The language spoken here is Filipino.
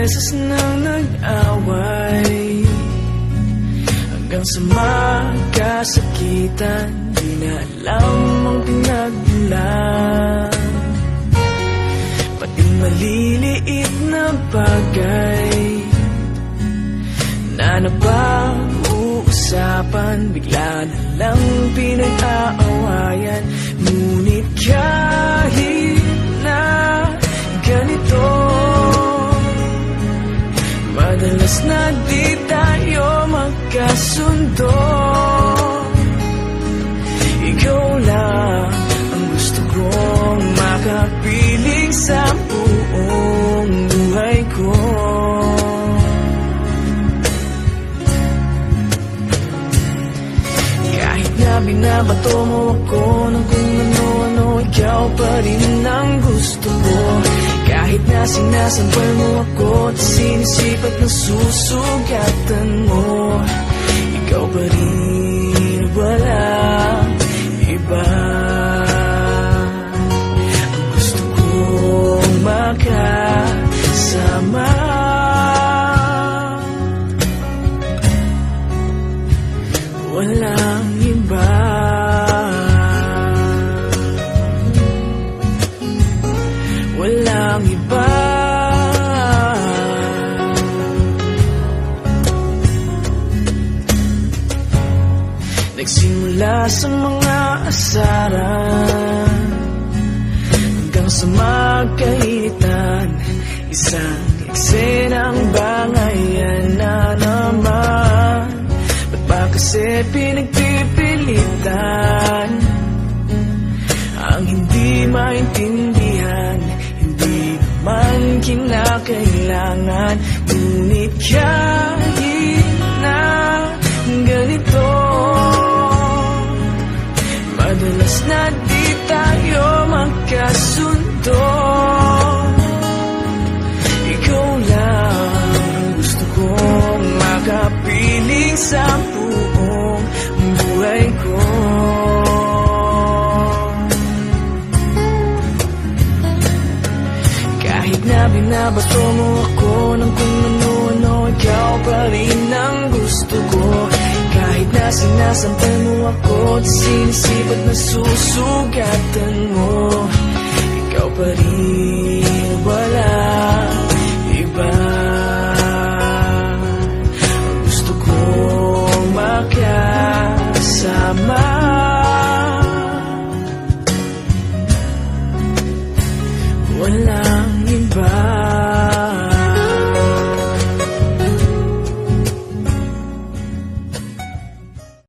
beses nang nag-away, hanggang sa magkasakitan. Di na alam ang pinagmulan, pati maliliit na bagay na napag-uusapan, bigla na lang pinag-aawayan. Ngunit kahit na ganito, madalas na di tayo magkasundo. Ikaw lang ang gusto kong makapiling sa buong buhay ko. Kahit na binabato mo ako ng kung ano-ano, ikaw pa rin ang gusto ko. Kahit na sinasampal mo ako at sinisipat na susugatan mo, ikaw pa rin, walang iba. Ang gusto kong makasama, walang iba. Walang iba. Nagsimula sa mga asaran, hanggang sa magkainitan, isang eksenang bangayan na naman. Ba't ba kasi pinagpipilitan ang hindi maintindihan? Hindi naman kinakailangan. Ngunit kahit na ganito, madalas na di tayo magkasundo. Ikaw lang ang gusto kong makapiling sa buong buhay ko. Kahit na binabato mo ako ng kung ano-ano, ikaw pa rin ang gusto ko. Kahit na sinasampal mo ako at sinisipat na susugatan mo, ikaw pa rin, walang iba. Ang gusto kong makasama, wala